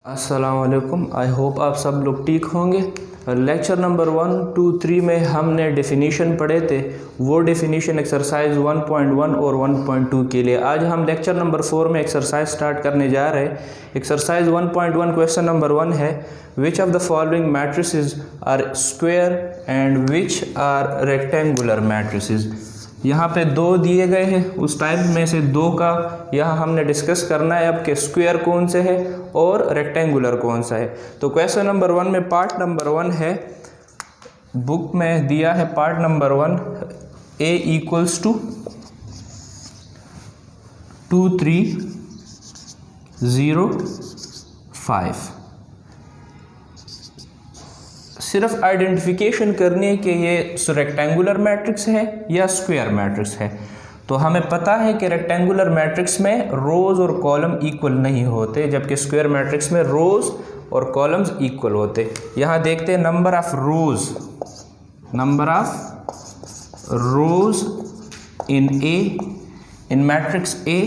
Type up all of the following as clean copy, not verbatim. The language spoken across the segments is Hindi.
अस्सलामुअलैकुम। आई होप आप सब लोग ठीक होंगे। लेक्चर नंबर 1, 2, 3 में हमने डेफिनीशन पढ़े थे, वो डेफिनीशन एक्सरसाइज 1.1 और 1.2 के लिए। आज हम लेक्चर नंबर 4 में एक्सरसाइज स्टार्ट करने जा रहे हैं। एक्सरसाइज 1.1 क्वेश्चन नंबर 1 है, which of the following matrices are square and which are rectangular matrices. यहाँ पे दो दिए गए हैं, उस टाइप में से दो का यहाँ हमने डिस्कस करना है अब कि स्क्वायर कौन से है और रेक्टेंगुलर कौन सा है। तो क्वेश्चन नंबर 1 में पार्ट नंबर 1 है, बुक में दिया है part number 1, a equals to 2, 3, 0, 5। सिर्फ आइडेंटिफिकेशन करनी है कि ये रेक्टेंगुलर मैट्रिक्स है या स्क्वायर मैट्रिक्स है। तो हमें पता है कि रेक्टेंगुलर मैट्रिक्स में रोज़ और कॉलम इक्वल नहीं होते, जबकि स्क्वायर मैट्रिक्स में रोज़ और कॉलम्स इक्वल होते। यहाँ देखते हैं number of rows in matrix A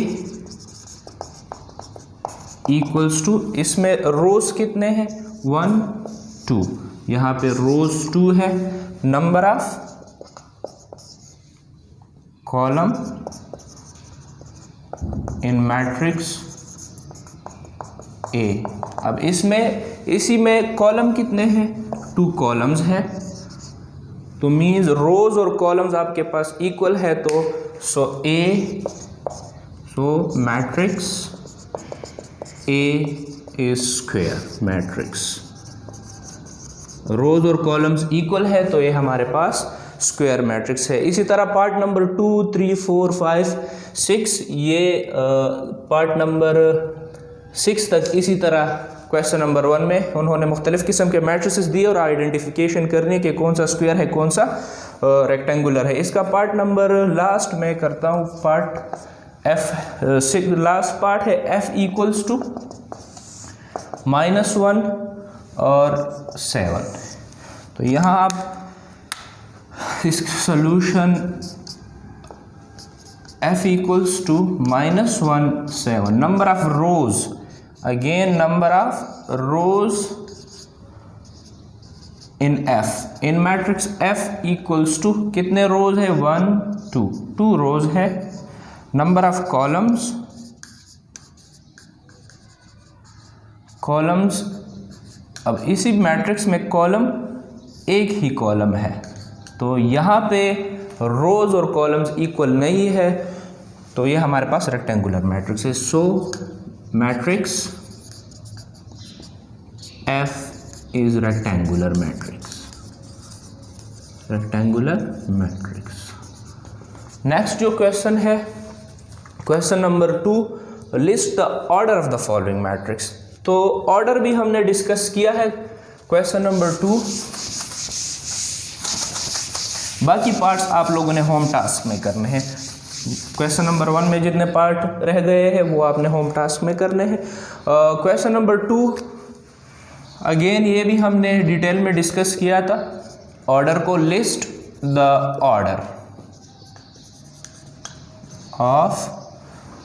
equals to, इसमें रोज़ कितने हैं 1, 2, यहाँ पे रोज 2 है। Number of column in matrix ए। अब इसी में कॉलम कितने हैं 2 कॉलम्स हैं, तो मीन्स रोज और कॉलम्स आपके पास इक्वल है। तो matrix A is square matrix. Rows और कॉलम्स इक्वल है तो ये हमारे पास स्क्वायर मैट्रिक्स है। इसी तरह पार्ट नंबर 2, 3, 4, 5, 6, ये पार्ट नंबर 6 तक इसी तरह क्वेश्चन नंबर 1 में उन्होंने मुख्तलिफ किस्म के मैट्रिसेस दिए और आइडेंटिफिकेशन करनी है कि कौन सा स्क्वायर है कौन सा रेक्टेंगुलर है। इसका पार्ट नंबर लास्ट में करता हूँ, पार्ट F, लास्ट पार्ट है F इक्वल्स टू -1 और 7। तो यहाँ आप इस solution f equals to -1, 7। Number of rows, again number of rows in f, in matrix f equals to कितने रोज है 1, 2 रोज है। नंबर ऑफ कॉलम्स, अब इसी मैट्रिक्स में कॉलम एक ही कॉलम है, तो यहाँ पे रोज और कॉलम्स इक्वल नहीं है, तो ये हमारे पास रेक्टेंगुलर मैट्रिक्स है। So matrix F is rectangular matrix. Next जो क्वेश्चन है, question number 2, list the order of the following matrix. तो ऑर्डर भी हमने डिस्कस किया है क्वेश्चन नंबर 2, बाकी पार्ट्स आप लोगों ने होम टास्क में करने हैं। क्वेश्चन नंबर 1 में जितने पार्ट रह गए हैं वो आपने होम टास्क में करने हैं। क्वेश्चन नंबर 2, अगेन ये भी हमने डिटेल में डिस्कस किया था ऑर्डर को। List the order of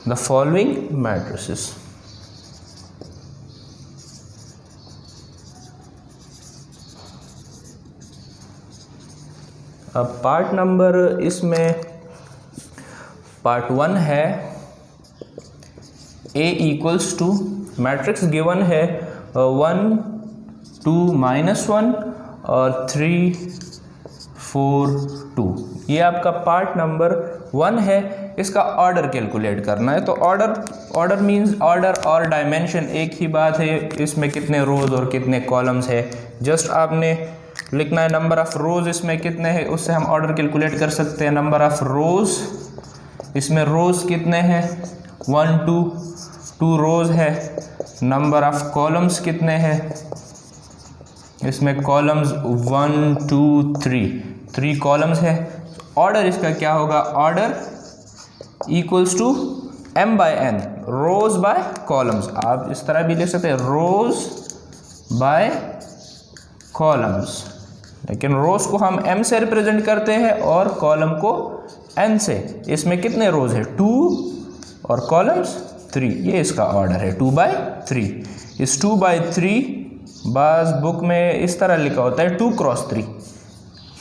the following matrices. अब पार्ट नंबर, इसमें पार्ट 1 है, a equals to, matrix given है 1, 2, -1 और 3, 4, 2। ये आपका पार्ट नंबर 1 है। इसका ऑर्डर कैलकुलेट करना है। तो ऑर्डर मींस ऑर्डर और डायमेंशन एक ही बात है। इसमें कितने रोज और कितने कॉलम्स है, जस्ट आपने लिखना है नंबर ऑफ रोज इसमें कितने हैं, उससे हम ऑर्डर कैलकुलेट कर सकते हैं। नंबर ऑफ रोज, इसमें रोज कितने हैं 1, 2 रोज है। नंबर ऑफ कॉलम्स कितने हैं, इसमें कॉलम्स 1, 2, 3 कॉलम्स है। ऑर्डर इसका क्या होगा, order equals to m/n, rows by columns. आप इस तरह भी लिख सकते हैं, रोज बाय कॉलम्स, लेकिन रोज को हम m से रिप्रेजेंट करते हैं और कॉलम को n से। इसमें कितने रोज है 2 और कॉलम्स 3, ये इसका ऑर्डर है 2/3। इस 2/3 बाज़ बुक में इस तरह लिखा होता है 2x3,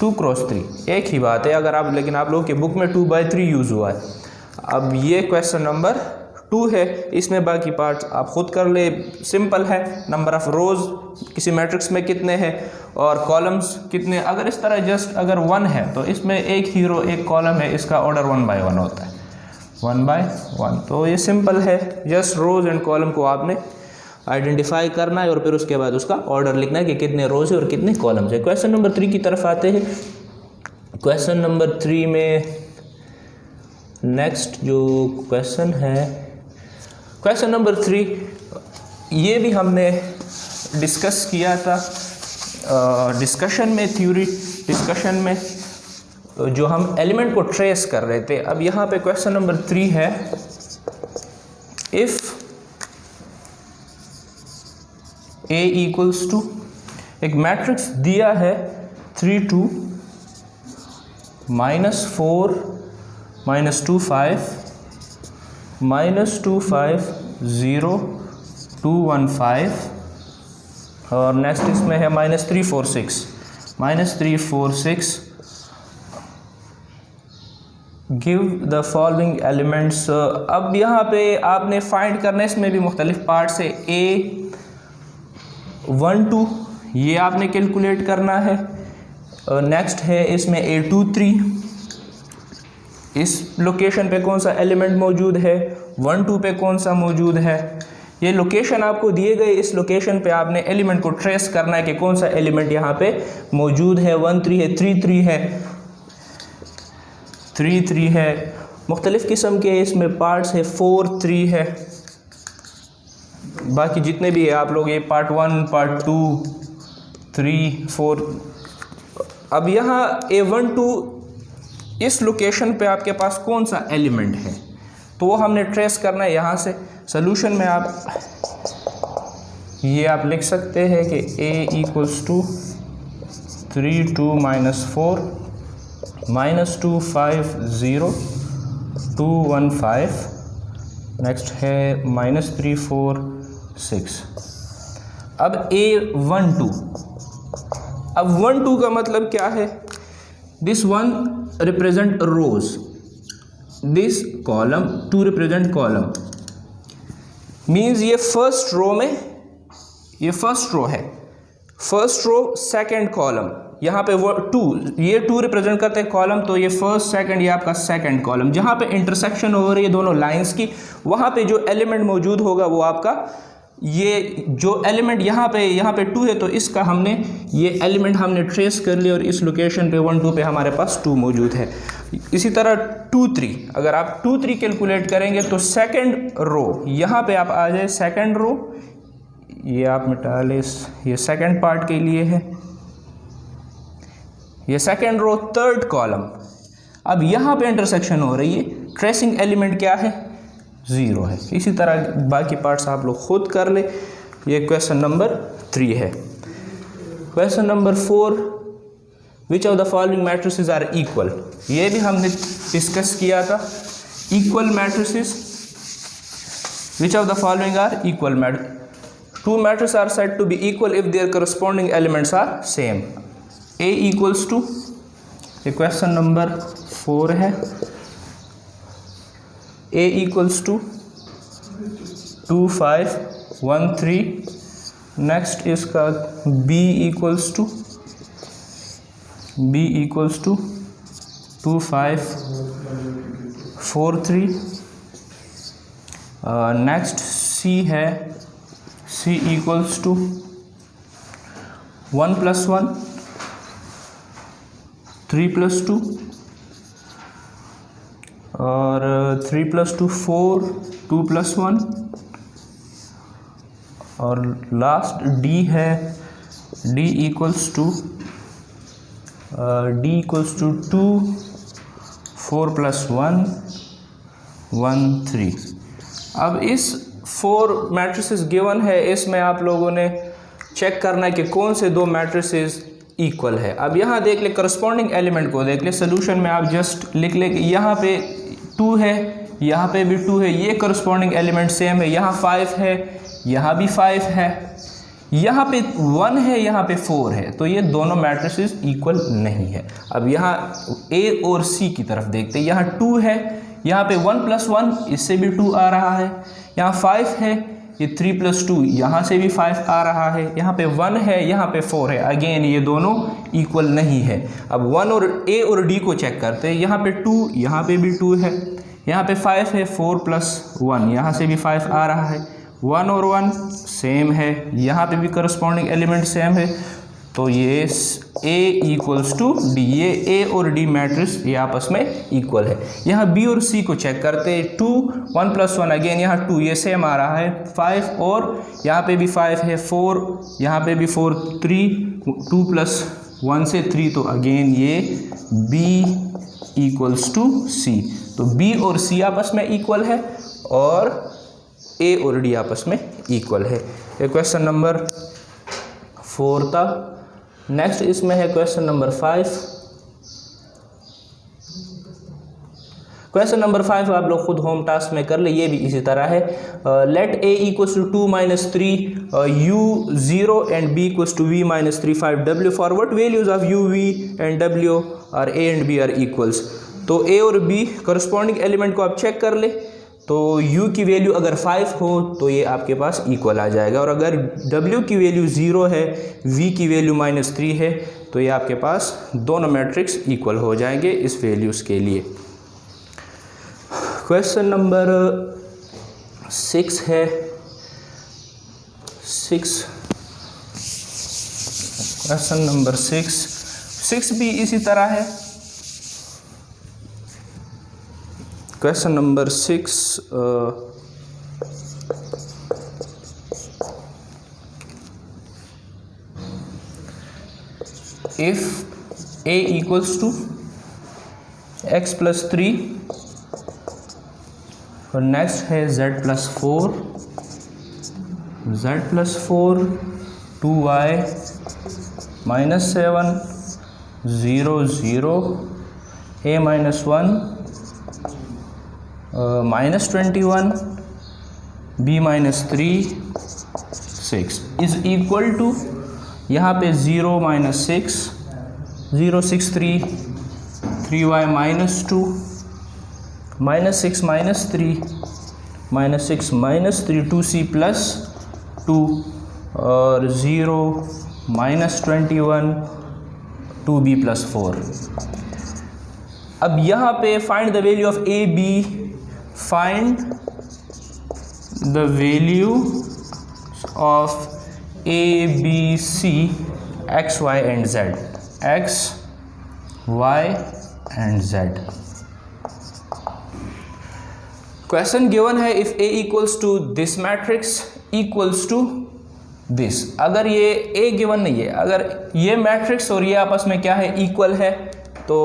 2x3 एक ही बात है अगर आप, लेकिन आप लोगों के बुक में 2/3 यूज़ हुआ है। अब ये क्वेश्चन नंबर 2 है, इसमें बाकी पार्ट्स आप खुद कर ले, सिंपल है। नंबर ऑफ़ रोज़ किसी मैट्रिक्स में कितने हैं और कॉलम्स कितने, अगर इस तरह जस्ट अगर 1 है तो इसमें एक ही रो एक कॉलम है, इसका ऑर्डर 1/1 होता है, 1/1। तो ये सिंपल है, जस्ट रोज़ एंड कॉलम को आपने आइडेंटिफाई करना है और फिर उसके बाद उसका ऑर्डर लिखना है कि कितने रोज़ है और कितने कॉलम्स है। क्वेश्चन नंबर 3 की तरफ आते हैं। क्वेश्चन नंबर 3 में नेक्स्ट जो क्वेश्चन है, क्वेश्चन नंबर 3, ये भी हमने डिस्कस किया था डिस्कशन में, थ्योरी डिस्कशन में, जो हम एलिमेंट को ट्रेस कर रहे थे। अब यहाँ पे क्वेश्चन नंबर 3 है, इफ़ A इक्वल्स टू, एक मैट्रिक्स दिया है 3 2 -4 -2 5 -2 5 0 2 1 5 और नेक्स्ट इसमें है -3 4 6 -3 4 6। Give the following elements. अब यहाँ पे आपने फाइंड करना है, इसमें भी मुख्तलिफ पार्ट्स है। A1 2 ये आपने कैलकुलेट करना है। नेक्स्ट है इसमें A2 3, इस लोकेशन पे कौन सा एलिमेंट मौजूद है, 1 2 पे कौन सा मौजूद है। ये लोकेशन आपको दिए गए, इस लोकेशन पे आपने एलिमेंट को ट्रेस करना है कि कौन सा एलिमेंट यहाँ पे मौजूद है। 1 3 है, 3 3 है, 3 3 है, मुख्तलिफ़ किस्म के इसमें पार्ट्स है, 4 3 है, बाकी जितने भी है आप लोग ये पार्ट 1 पार्ट 2 3 4। अब यहाँ A1 2 इस लोकेशन पे आपके पास कौन सा एलिमेंट है तो वो हमने ट्रेस करना है यहाँ से। सोल्यूशन में आप ये आप लिख सकते हैं कि A इक्वल्स टू 3 2 -4 -2 5 0 2 1 5, नेक्स्ट है -3 4 6। अब A1 2, अब 1 2 का मतलब क्या है, this 1 represent rows, this column 2 represent column, means ये फर्स्ट रो में, ये फर्स्ट रो है, फर्स्ट रो सेकंड कॉलम, यहाँ पे वो 2, ये 2 रिप्रेजेंट करते हैं कॉलम, तो ये फर्स्ट सेकंड ये आपका सेकंड कॉलम। जहाँ पे इंटरसेक्शन हो रही है दोनों लाइंस की, वहाँ पे जो एलिमेंट मौजूद होगा वो आपका, ये जो एलिमेंट यहाँ पे 2 है तो इसका हमने ये एलिमेंट हमने ट्रेस कर लिया और इस लोकेशन पे 1 2 पे हमारे पास 2 मौजूद है। इसी तरह 2 3, अगर आप 2 3 कैलकुलेट करेंगे तो सेकंड रो यहाँ पे आप आ जाए, सेकंड रो ये आप मिटा ले, ये सेकंड पार्ट के लिए है, ये सेकंड रो थर्ड कॉलम। अब यहाँ पे इंटरसेक्शन हो रही है, ट्रेसिंग एलिमेंट क्या है, 0 है। इसी तरह बाकी पार्ट्स आप लोग खुद कर ले। ये क्वेश्चन नंबर 3 है। Question number 4, which of the following matrices are equal, ये भी हमने डिस्कस किया था। Equal matrices, which of the following are equal matrices, 2 matrices are said to be equal if their corresponding elements are same. A equals to, ये क्वेश्चन नंबर 4 है, A इक्वल्स टू 2 5 1 3, नेक्स्ट इसका B equals to 2 5 4 3, next C है, C इक्वल्स टू 1 + 1 3 + 2 और 3 + 2 4 2 + 1 और लास्ट D है, D इक्वल्स टू 2 4 + 1 1 3। अब इस 4 मैट्रिसेस गिवन है, इसमें आप लोगों ने चेक करना है कि कौन से 2 मैट्रिसेस इक्वल है। अब यहाँ देख ले, करस्पॉन्डिंग एलिमेंट को देख ले, सोल्यूशन में आप जस्ट लिख ले कि यहाँ पे 2 है, यहाँ पे भी 2 है, ये करस्पॉन्डिंग एलिमेंट सेम है, यहाँ 5 है, यहाँ भी 5 है, यहाँ पे 1 है, यहाँ पे 4 है, तो ये दोनों मैट्रिसेस इक्वल नहीं है। अब यहाँ A और C की तरफ देखते हैं। यहाँ 2 है, यहाँ पे 1 + 1 इससे भी 2 आ रहा है, यहाँ 5 है, ये 3 + 2 यहाँ से भी 5 आ रहा है, यहाँ पे 1 है, यहाँ पे 4 है। अगेन ये दोनों इक्वल नहीं है। अब 1 और A और D को चेक करते हैं। यहाँ पे 2, यहाँ पे भी 2 है, यहाँ पे 5 है, 4 + 1 यहाँ से भी 5 आ रहा है, 1 और 1 सेम है, यहाँ पे भी करस्पॉन्डिंग एलिमेंट सेम है, तो ये A = D, ये A और D मैट्रिक्स ये आपस में इक्वल है। यहाँ B और C को चेक करते हैं। 2 1 + 1 अगेन यहाँ 2 ये सेम आ रहा है, 5 और यहाँ पे भी 5 है, 4 यहाँ पे भी 4, 3 2 + 1 से 3, तो अगेन ये B = C, तो B और C आपस में इक्वल है और A और D आपस में इक्वल है। ये क्वेश्चन नंबर 4 था। नेक्स्ट इसमें है क्वेश्चन नंबर 5। क्वेश्चन नंबर 5 आप लोग खुद होम टास्क में कर ले, ये भी इसी तरह है। Let A = 2 - 3 U 0 and B = V - 3 5 W for what values of U, V and W are A and B are equals। तो A और B करस्पॉन्डिंग एलिमेंट को आप चेक कर ले, तो U की वैल्यू अगर 5 हो तो ये आपके पास इक्वल आ जाएगा, और अगर W की वैल्यू 0 है, V की वैल्यू -3 है, तो ये आपके पास दोनों मैट्रिक्स इक्वल हो जाएंगे इस वैल्यूज़ के लिए। क्वेश्चन नंबर 6 है। क्वेश्चन नंबर 6 भी इसी तरह है। Question number 6 if A = x + 3 और नेक्स्ट है z + 4 2y - 7 0 0 A - 1 -21 B - 3 6 is equal to, यहाँ पे 0 - 6 0 6 3 3y - 2 -6 - 3 -6 - 3 2c + 2 और 0 -21 2b + 4। अब यहाँ पे find the value of A B, find the value of A B C X Y and Z, X Y and Z. Question given है if A = this matrix = this. अगर ये A गिवन नहीं है, अगर ये मैट्रिक्स और ये आपस में क्या है, इक्वल है, तो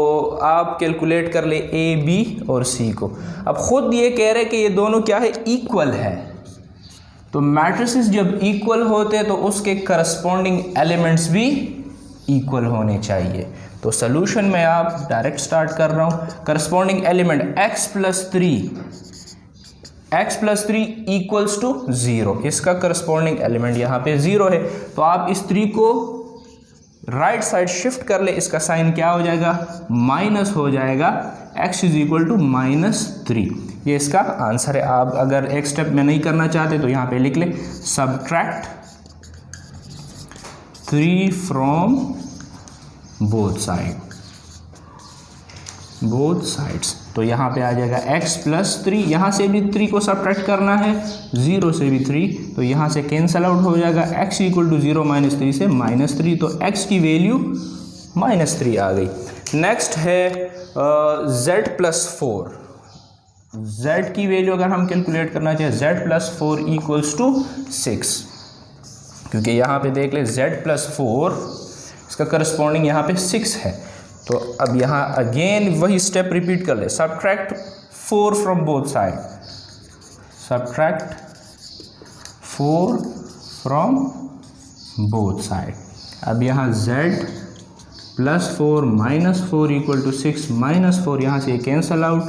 आप कैलकुलेट कर ले A, B और C को। अब खुद ये कह रहे हैं कि ये दोनों क्या है, इक्वल है। तो मैट्रिसेस जब इक्वल होते हैं तो उसके करस्पॉन्डिंग एलिमेंट्स भी इक्वल होने चाहिए। तो सॉल्यूशन में आप डायरेक्ट स्टार्ट कर रहा हूँ। करस्पॉन्डिंग एलिमेंट x + 3 = 0, इसका करस्पॉन्डिंग एलिमेंट यहाँ पे 0 है, तो आप इस 3 को राइट साइड शिफ्ट कर ले, इसका साइन क्या हो जाएगा, माइनस हो जाएगा, x = -3। ये इसका आंसर है। आप अगर एक स्टेप में नहीं करना चाहते तो यहाँ पे लिख ले सबट्रैक्ट 3 फ्रॉम बोथ साइड्स। तो यहाँ पे आ जाएगा x + 3, यहाँ से भी 3 को सबट्रैक्ट करना है, 0 से भी 3, तो यहाँ से कैंसल आउट हो जाएगा, x = 0 - 3 से -3, तो x की वैल्यू -3 आ गई। नेक्स्ट है z + 4। z की वैल्यू अगर हम कैलकुलेट करना चाहें, z + 4 = 6, क्योंकि यहाँ पे देख ले z + 4 इसका करस्पॉन्डिंग यहाँ पे 6 है। तो अब यहाँ अगेन वही स्टेप रिपीट कर ले, subtract 4 from both side, subtract 4 from both side. अब यहाँ z + 4 - 4 = 6, -4 यहाँ से कैंसल आउट,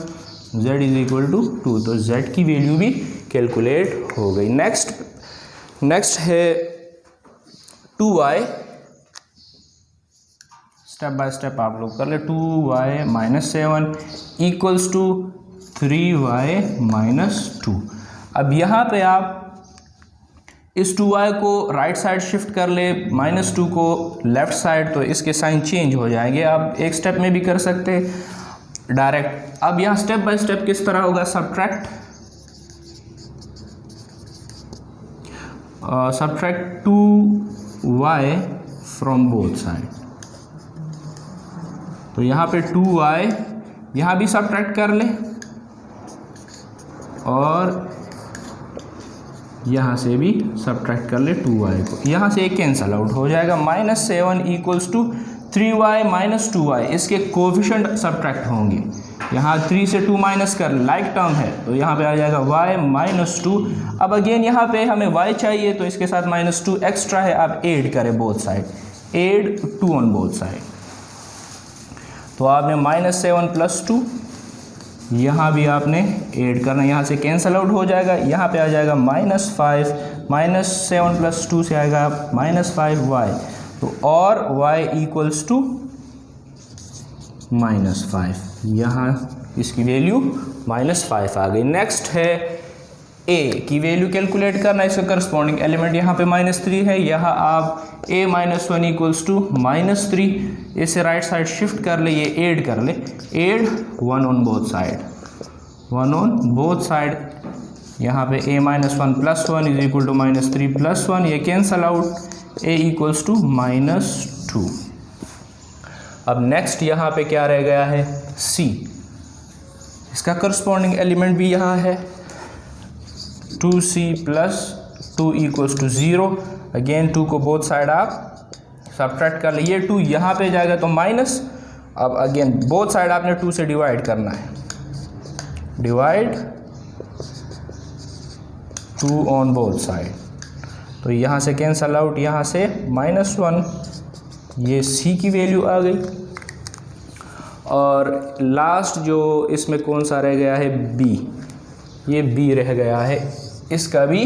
z = 2, तो z की वैल्यू भी कैलकुलेट हो गई। नेक्स्ट नेक्स्ट है 2y, स्टेप बाय स्टेप आप लोग कर ले। 2y minus 7 equals to 3y minus 2। अब यहाँ पे आप इस 2y को राइट साइड शिफ्ट कर ले, -2 को लेफ्ट साइड, तो इसके साइन चेंज हो जाएंगे। आप एक स्टेप में भी कर सकते हैं डायरेक्ट। अब यहाँ स्टेप बाय स्टेप किस तरह होगा, subtract 2y from both side. तो यहाँ पे 2y यहाँ भी सब्ट्रैक्ट कर ले और यहाँ से भी सब्ट्रैक्ट कर ले 2y को, यहाँ से एक कैंसल आउट हो जाएगा। -7 equals to 3y minus 2y, इसके कोफिशिएंट सब्ट्रैक्ट होंगे। यहाँ 3 से 2 माइनस कर लाइक टर्म है, तो यहाँ पे आ जाएगा y माइनस 2। अब अगेन यहाँ पे हमें y चाहिए, तो इसके साथ -2 एक्स्ट्रा है, आप ऐड करें both side, add 2 on both side. तो आपने -7 प्लस 2, यहाँ भी आपने ऐड करना, यहाँ से कैंसल आउट हो जाएगा। यहाँ पे आ जाएगा -5, -7 प्लस 2 से आएगा -5y, तो और y इक्वल्स टू -5, यहाँ इसकी वैल्यू -5 आ गई। नेक्स्ट है a की वैल्यू कैलकुलेट करना, इसका करस्पॉन्डिंग एलिमेंट यहाँ पे -3 है, यहाँ आप a -1 इक्वल्स टू -3, इसे राइट साइड शिफ्ट कर ले, ये ऐड कर ले, add 1 on both side, 1 on both side. यहाँ पे a -1 plus 1 is equal to -3 plus 1, ये cancel out, a equals to -2। अब नेक्स्ट यहाँ पे क्या रह गया है, c, इसका करस्पॉन्डिंग एलिमेंट भी यहाँ है 2c plus 2 equals to 0। Again 2 को बोथ साइड आप सब्ट्रैक्ट कर लिए, 2 यहाँ पे जाएगा तो माइनस। अब अगेन बोथ साइड आपने 2 से डिवाइड करना है, डिवाइड 2 ऑन बोथ साइड, तो यहाँ से कैंसल आउट, यहाँ से -1, ये c की वैल्यू आ गई। और लास्ट जो इसमें कौन सा रह गया है, b, ये b रह गया है, इसका भी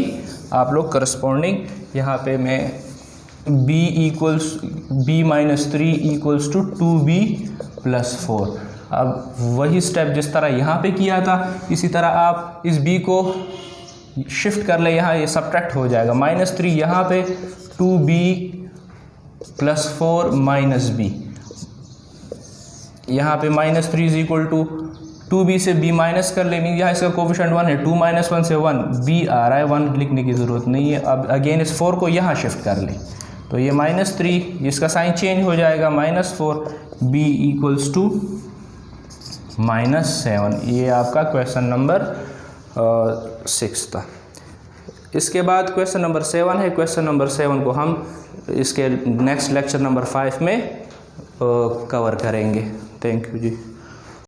आप लोग करस्पॉन्डिंग यहाँ पे मैं b -3 equals to 2b plus 4। अब वही स्टेप जिस तरह यहाँ पे किया था, इसी तरह आप इस b को शिफ्ट कर ले, यहाँ ये सब्ट्रैक्ट हो जाएगा, -3 यहाँ पे 2b प्लस 4 माइनस b, यहाँ पे -3 इज इक्वल टू 2b से b माइनस कर लेंगे, यहाँ इसका कोफिशिएंट 1 है, 2 - 1 से 1, b आ रहा है, 1 लिखने की ज़रूरत नहीं है। अब अगेन इस 4 को यहाँ शिफ्ट कर लें, तो ये -3, इसका साइन चेंज हो जाएगा, -4, b इक्वल्स टू -7। ये आपका क्वेश्चन नंबर 6 था। इसके बाद क्वेश्चन नंबर 7 है। क्वेश्चन नंबर 7 को हम इसके नेक्स्ट लेक्चर नंबर 5 में कवर करेंगे। Thank you ji.